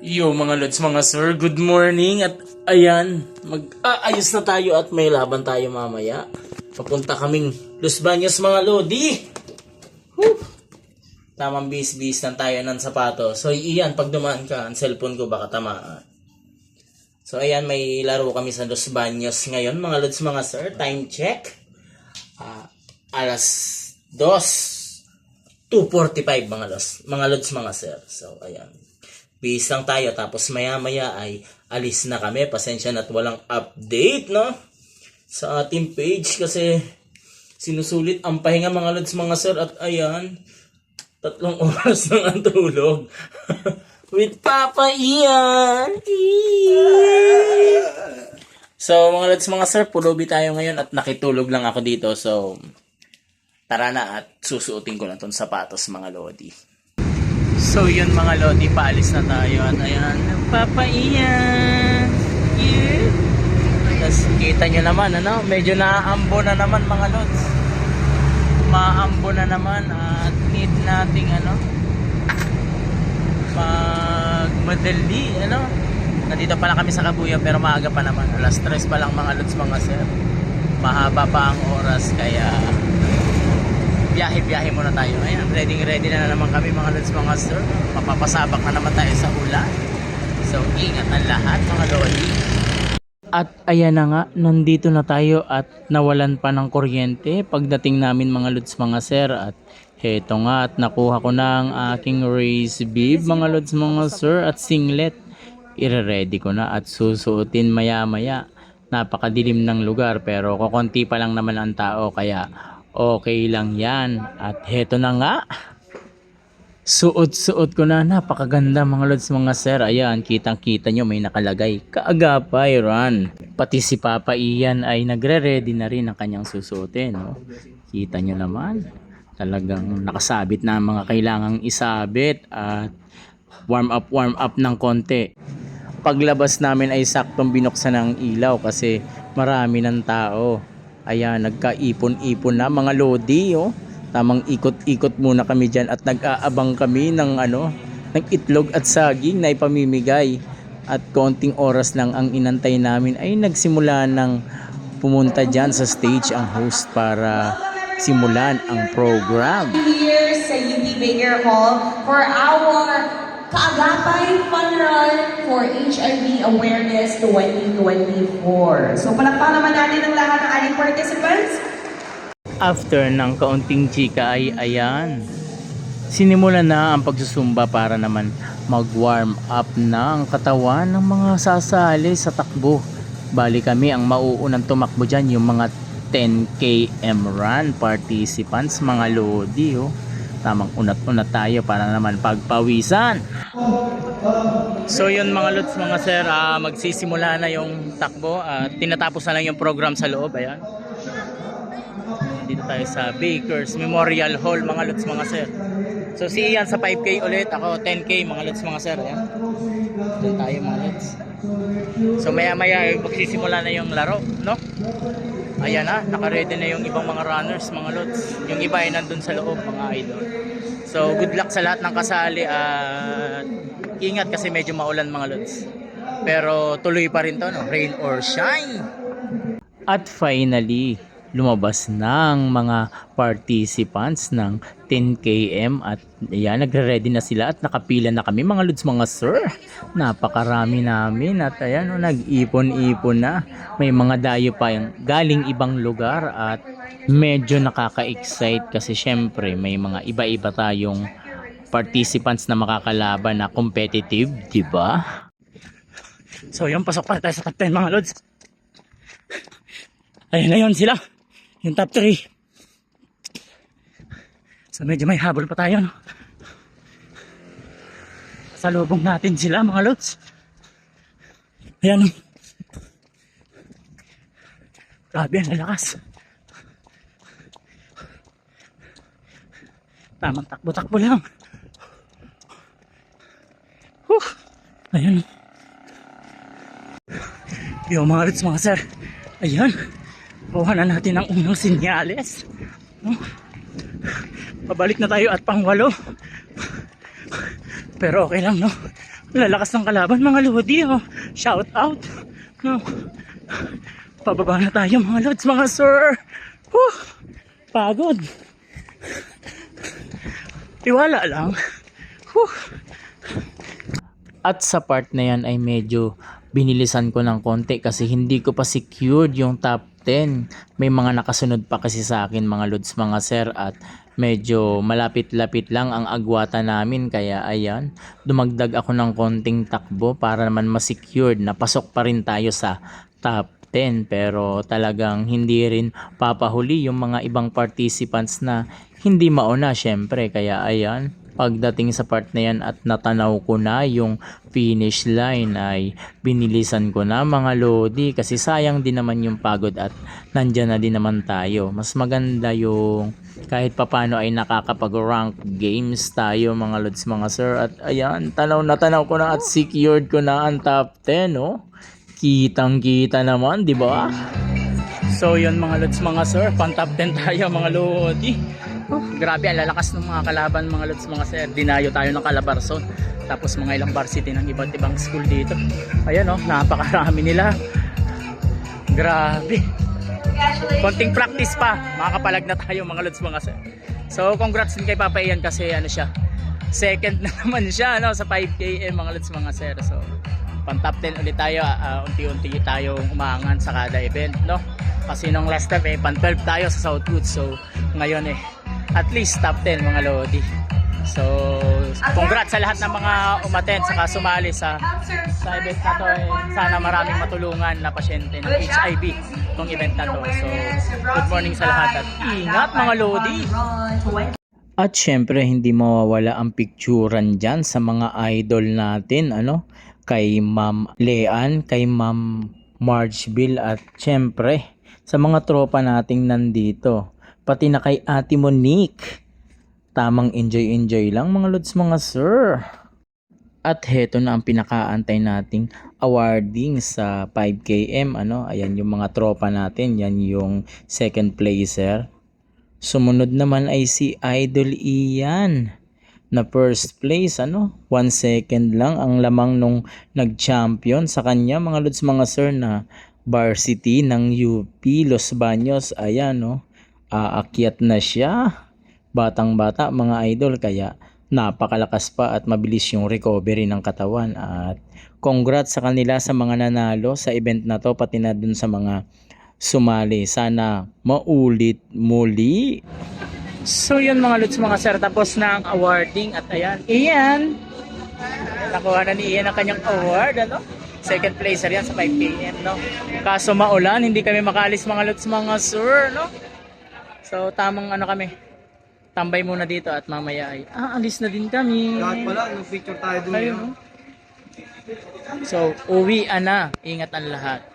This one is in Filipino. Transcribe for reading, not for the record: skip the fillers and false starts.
Yo mga lods, mga sir, good morning. At ayan, mag-aayos na tayo at may laban tayo mamaya. Papunta kaming Los Baños mga lodi. Whew! Tamang bis-bis lang tayo ng sapato. So iyan, pag dumaan ka, ang cellphone ko baka tamaan. So ayan, may laro kami sa Los Baños ngayon mga lods, mga sir. Time check. Alas 2:45 mga lods, mga sir. So ayan. Bis lang tayo, tapos maya-maya ay alis na kami. Pasensya na't walang update, no? Sa ating page kasi sinusulit ang pahinga mga lods, mga sir. At ayan, 3 oras lang ang tulog. With Papa Ian. So mga lods, mga sir, pulubi tayo ngayon at nakitulog lang ako dito. So tara na at susuotin ko na tong sapatos mga lodi. So yun mga lodi, paalis na tayo at ayan, nagpapaiyan. Yeah. Tapos kita nyo naman, ano, medyo naaambo na naman mga lods. Maambo na naman at need nating magmadali, Nandito pa lang kami sa Kabuyaw pero maaga pa naman. Alas 3 pa lang mga lods, mga sir. Mahaba pa ang oras kaya biyahe muna tayo. Ayan, ready na naman kami mga lods, mga sir. Mapapasabak na naman tayo sa ulan. So ingat ang lahat mga lodi. At ayan na nga, nandito na tayo at nawalan pa ng kuryente pagdating namin mga lods, mga sir. At heto nga, at nakuha ko na ang aking race bib mga lods, mga sir, at singlet. Ire-ready ko na at susuotin maya-maya. Napakadilim ng lugar pero kukunti pa lang naman ang tao kaya okay lang yan. At heto na nga, suot ko na. Napakaganda mga lods, mga sir. Ayan, kitang kita nyo may nakalagay, Kaagapay Run. Pati si Papa Ian ay nagre-ready na rin ang kanyang susuotin, no? Kita nyo naman, talagang nakasabit na ang mga kailangang isabit at warm up ng konti. Paglabas namin ay saktong binuksan ng ilaw kasi marami ng tao. Ayan, nagkaipon-ipon na mga lodi, oh. Tamang ikot-ikot muna kami dyan at nag-aabang kami ng itlog at saging na ipamimigay. At konting oras lang ang inantay namin ay nagsimula ng pumunta dyan sa stage ang host para simulan ang program. Here sa UP Baker Hall for our Kaagapay Fun Run for HIV Awareness 2024. So palakpakan naman natin ang lahat ng ating participants. After ng kaunting chika ay ayan, sinimulan na ang pagsusumba para naman mag-warm up na ang katawan ng mga sasali sa takbo. Bali kami ang mauunang tumakbo dyan, yung mga 10 km run participants mga lodi, oh. Tamang unat-unat tayo para naman pagpawisan. So yun mga lods, mga sir, magsisimula na yung takbo at tinatapos na lang yung program sa loob. Ayan, dito tayo sa Baker's Memorial Hall mga lods, mga sir. So si Ian sa 5K ulit, ako 10K mga lods, mga sir. Ayan, dyan tayo mga lods. So maya magsisimula na yung laro, no? Ayan na, nakaredy na yung ibang mga runners mga lods. Yung iba ay nandun sa loob mga idol. So good luck sa lahat ng kasali at ingat kasi medyo maulan mga lods. Pero tuloy pa rin to, no? Rain or shine. At finally, lumabas ng mga participants ng 10 km at ayan, nagre-ready na sila at nakapila na kami mga lods, mga sir. Napakarami namin at ayan, nag-ipon-ipon na. May mga dayo pa yung galing ibang lugar at medyo nakaka-excite kasi syempre may mga iba-iba tayong participants na makakalaban na competitive, di ba? So yun, pasok pa tayo sa top 10 mga lods. Ayun na yun sila, yung top 3. So medyo may habol pa tayo, no? Salubong natin sila mga lods. Ayan, no? Grabe ang lalakas. Tamang takbo-takbo lang. Ayan. Yung mga lods, mga sir. Ayan. Kuha na natin ang unang sinyales. Pabalik na tayo at pang 8. Pero okay lang, no? Lalakas ng kalaban mga lodi, oh. Shout out. No. Pababa na tayo mga lods, mga sir. Whew. Pagod. Tiwala lang. Whew. At sa part na yan ay medyo binilisan ko ng konti kasi hindi ko pa secured yung top 10. May mga nakasunod pa kasi sa akin mga lods, mga sir, at medyo malapit-lapit lang ang agwata namin, kaya ayan, dumagdag ako ng konting takbo para naman ma-secured na pasok pa rin tayo sa top 10. Pero talagang hindi rin papahuli yung mga ibang participants na hindi mauna syempre, kaya ayan, pagdating sa part na yan at natanaw ko na yung finish line ay binilisan ko na mga lodi kasi sayang din naman yung pagod at nandyan na din naman tayo. Mas maganda yung kahit papano ay nakakapag-rank games tayo mga lods, mga sir, at ayan, tanaw na tanaw ko na at secured ko na ang top 10, no? Kitang kita naman, di ba? So yun mga lods, mga sir, pan top 10 tayo mga lodi. Oh, grabe ang lalakas ng mga kalaban mga lods, mga sir. Dinayo tayo ng Calabarzon, tapos mga ilang varsity ng iba't ibang school dito. Ayan, oh, napakarami nila. Grabe. Konting practice pa, makakapalag na tayo mga lods, mga sir. So congrats din kay Papa Ian kasi ano siya, second na naman siya, no, sa 5KM mga lods, mga sir. So pan top 10 ulit tayo, unti-unti tayong umaangan sa kada event, no? Kasi nung last time pan 12 tayo sa Southwood. So ngayon at least top 10 mga lodi. So congrats sa lahat ng mga umattend saka sumali sa event na to. Sana maraming matulungan na pasyente ng HIV tong event na to. So good morning sa lahat at ingat mga lodi. At syempre hindi mawawala ang picturean dyan sa mga idol natin, ano, kay Ma'am Leanne, kay Ma'am Margebel, at syempre sa mga tropa nating nandito, pati na kay Ate Monique. Tamang enjoy lang mga lods, mga sir. At heto na ang pinakaantay nating awarding sa 5KM, ano, ayan yung mga tropa natin, yan yung second placer. Sumunod naman ay si Idol Ian na first place, ano, 1 second lang ang lamang nung nag-champion sa kanya mga lods, mga sir, na varsity ng UP Los Baños. Ayan, no, aakyat na siya, batang bata mga idol, kaya napakalakas pa at mabilis yung recovery ng katawan. At congrats sa kanila sa mga nanalo sa event na to, pati na dun sa mga sumali. Sana maulit muli. So yun mga lods, mga sir, tapos na ang awarding at ayan, Ian, nakuha na ni Ian ang kanyang award, ano? Second placer yan sa 5KM, no? Kaso maulan, hindi kami makaalis mga lods, mga sir, no? So tamang ano kami, tambay muna dito at mamaya ay alis na din kami. Lahat pala, nag-picture tayo dun. Ayun, no? So uwi na, ingat ang lahat.